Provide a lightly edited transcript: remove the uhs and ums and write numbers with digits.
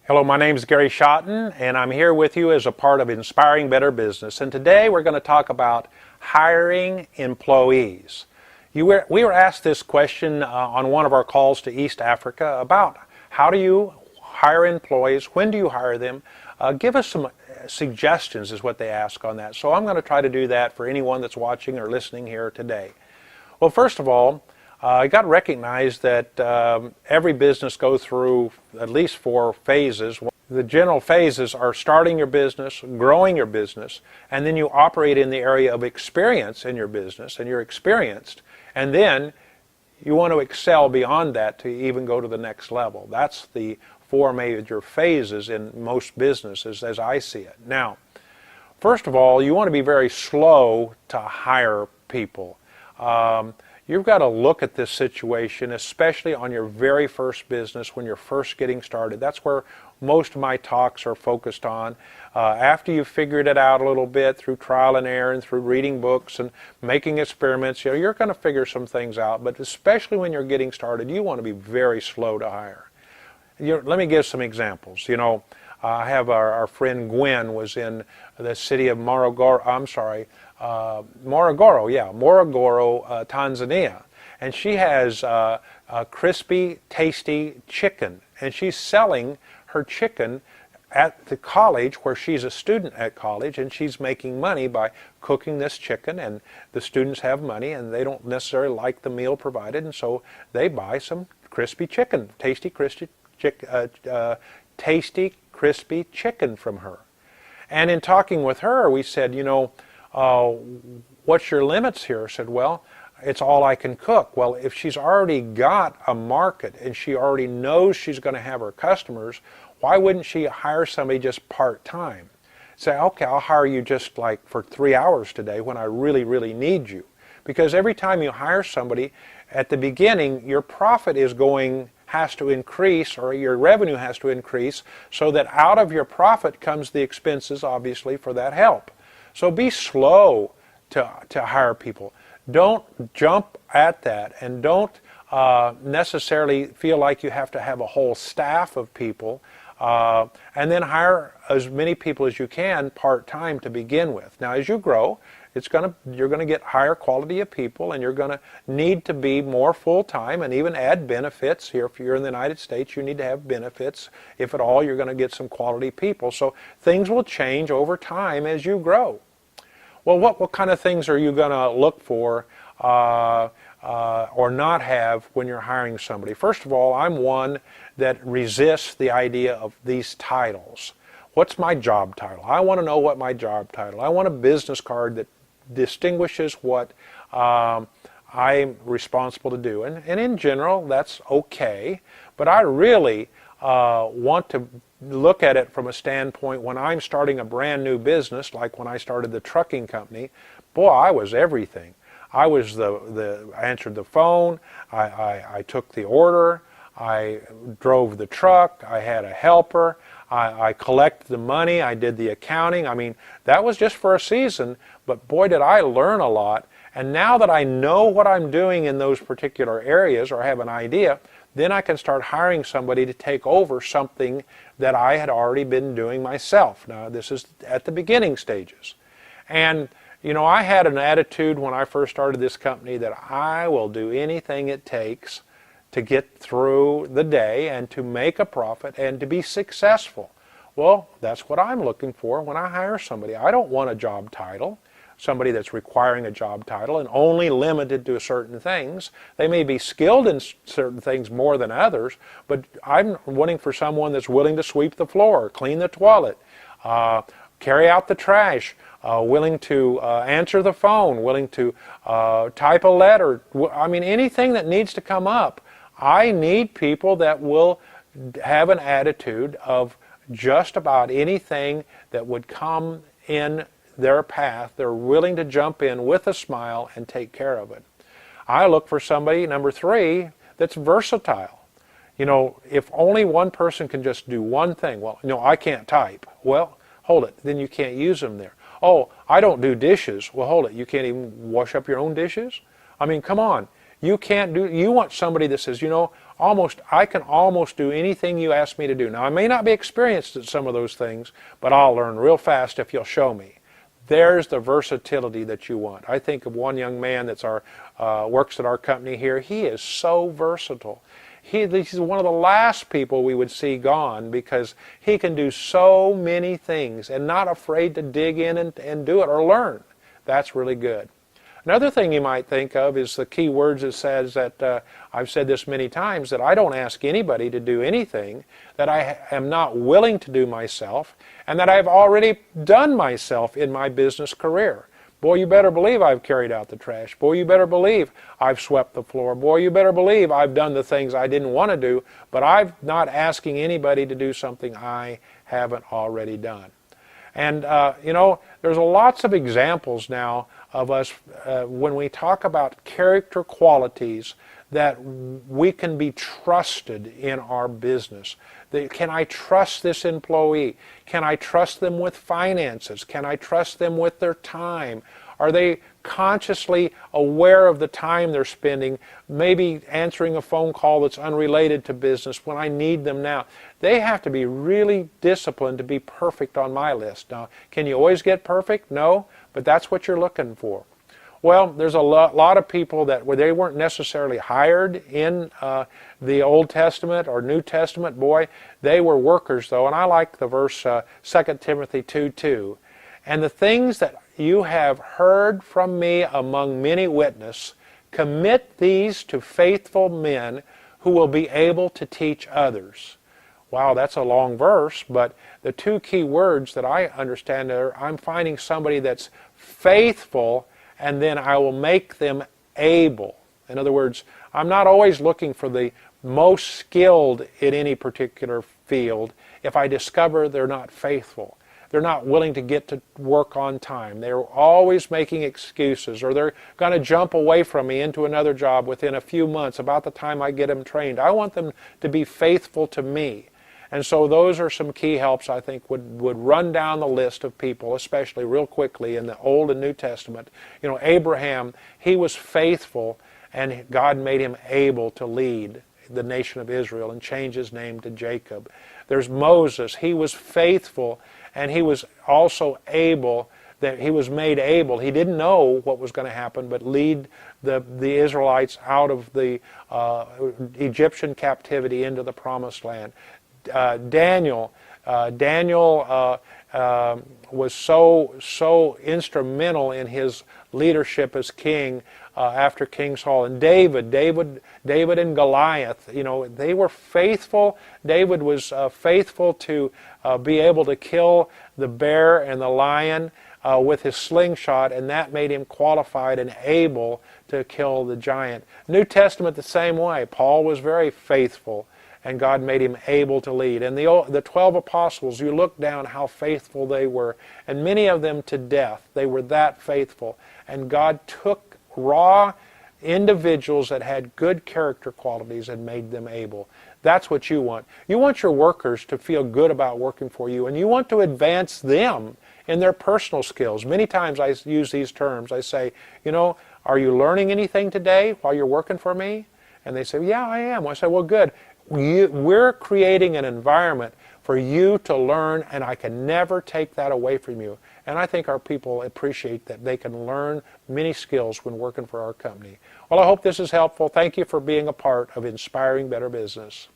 Hello, my name is Gary Schotten, and I'm here with you as a part of Inspiring Better Business. And today we're going to talk about hiring employees. We were asked this question on one of our calls to East Africa about how do you hire employees, when do you hire them? Give us some suggestions is what they ask on that. So I'm going to try to do that for anyone that's watching or listening here today. Well, first of all, you got to recognize that every business goes through at least 4 phases. The general phases are starting your business, growing your business, and then you operate in the area of experience in your business, and you're experienced, and then you want to excel beyond that to even go to the next level. That's the 4 major phases in most businesses as I see it. Now, first of all, you want to be very slow to hire people. You've got to look at this situation, especially on your very first business when you're first getting started. That's where most of my talks are focused on. After you've figured it out a little bit through trial and error and through reading books and making experiments, you're going to figure some things out. But especially when you're getting started, you want to be very slow to hire. Let me give some examples. I have our friend Gwen was in the city of Morogoro, Tanzania. And she has a crispy, tasty chicken. And she's selling her chicken at the college where she's a student at college, and she's making money by cooking this chicken, and the students have money and they don't necessarily like the meal provided, and so they buy some crispy chicken, tasty, crispy chicken from her. And in talking with her, we said, what's your limits here? I said, well, it's all I can cook. Well, if she's already got a market and she already knows she's going to have her customers, why wouldn't she hire somebody just part-time? Say, okay, I'll hire you just like for 3 hours today when I really, really need you. Because every time you hire somebody, at the beginning, your profit has to increase, or your revenue has to increase, so that out of your profit comes the expenses, obviously, for that help. So be slow to hire people. Don't jump at that, and don't necessarily feel like you have to have a whole staff of people, and then hire as many people as you can part-time to begin with. Now, as you grow, you're going to get higher quality of people, and you're going to need to be more full-time and even add benefits. Here, if you're in the United States, you need to have benefits. If at all, you're going to get some quality people. So things will change over time as you grow. Well, what kind of things are you going to look for or not have when you're hiring somebody? First of all, I'm one that resists the idea of these titles. What's my job title? I want to know what my job title. I want a business card that distinguishes what I'm responsible to do. And in general, that's okay. But I really want to look at it from a standpoint when I'm starting a brand new business, like when I started the trucking company. Boy, I was everything. I was I answered the phone, I took the order, I drove the truck, I had a helper, I collected the money, I did the accounting. I mean, that was just for a season, but boy did I learn a lot. And now that I know what I'm doing in those particular areas, or have an idea, then I can start hiring somebody to take over something that I had already been doing myself. Now, this is at the beginning stages. And I had an attitude when I first started this company that I will do anything it takes to get through the day and to make a profit and to be successful. Well, that's what I'm looking for when I hire somebody. I don't want a job title, somebody that's requiring a job title and only limited to certain things. They may be skilled in certain things more than others, but I'm wanting for someone that's willing to sweep the floor, clean the toilet, carry out the trash, willing to answer the phone, willing to type a letter. I mean, anything that needs to come up. I need people that will have an attitude of just about anything that would come in their path. They're willing to jump in with a smile and take care of it. I look for somebody, number 3, that's versatile. If only one person can just do one thing. Well, I can't type. Well, hold it. Then you can't use them there. Oh, I don't do dishes. Well, hold it. You can't even wash up your own dishes? I mean, come on. You want somebody that says, I can almost do anything you ask me to do. Now, I may not be experienced at some of those things, but I'll learn real fast if you'll show me. There's the versatility that you want. I think of one young man that's works at our company here. He is so versatile. He's one of the last people we would see gone because he can do so many things and not afraid to dig in and do it or learn. That's really good. Another thing you might think of is the key words that says that, I've said this many times, that I don't ask anybody to do anything that I am not willing to do myself, and that I've already done myself in my business career. Boy, you better believe I've carried out the trash. Boy, you better believe I've swept the floor. Boy, you better believe I've done the things I didn't want to do, but I'm not asking anybody to do something I haven't already done. And, there's lots of examples now of us when we talk about character qualities that we can be trusted in our business. Can I trust this employee? Can I trust them with finances? Can I trust them with their time? Are they consciously aware of the time they're spending, maybe answering a phone call that's unrelated to business when I need them now? They have to be really disciplined to be perfect on my list. Now, can you always get perfect? No, but that's what you're looking for. Well, there's a lot of people that they weren't necessarily hired in the Old Testament or New Testament. Boy, they were workers though, and I like the verse 2 Timothy 2:2. And the things that you have heard from me among many witnesses, commit these to faithful men who will be able to teach others. Wow, that's a long verse, but the two key words that I understand are I'm finding somebody that's faithful, and then I will make them able. In other words, I'm not always looking for the most skilled in any particular field if I discover they're not faithful. They're not willing to get to work on time. They're always making excuses, or they're going to jump away from me into another job within a few months about the time I get them trained. I want them to be faithful to me. And so those are some key helps I think would run down the list of people, especially real quickly in the Old and New Testament. Abraham, he was faithful, and God made him able to lead the nation of Israel and change his name to Jacob. There's Moses. He was faithful, and he was also able, that he was made able. He didn't know what was going to happen, but lead the Israelites out of the Egyptian captivity into the Promised Land. Daniel was so instrumental in his leadership as king after King Saul. And David and Goliath, they were faithful. David was faithful to be able to kill the bear and the lion with his slingshot, and that made him qualified and able to kill the giant. New Testament the same way. Paul was very faithful, and God made him able to lead. And the 12 apostles, you look down how faithful they were, and many of them to death. They were that faithful. And God took raw individuals that had good character qualities and made them able. That's what you want. You want your workers to feel good about working for you, and you want to advance them in their personal skills. Many times I use these terms. I say, are you learning anything today while you're working for me? And they say, yeah, I am. I say, well, good. We're creating an environment for you to learn, and I can never take that away from you. And I think our people appreciate that they can learn many skills when working for our company. Well, I hope this is helpful. Thank you for being a part of Inspiring Better Business.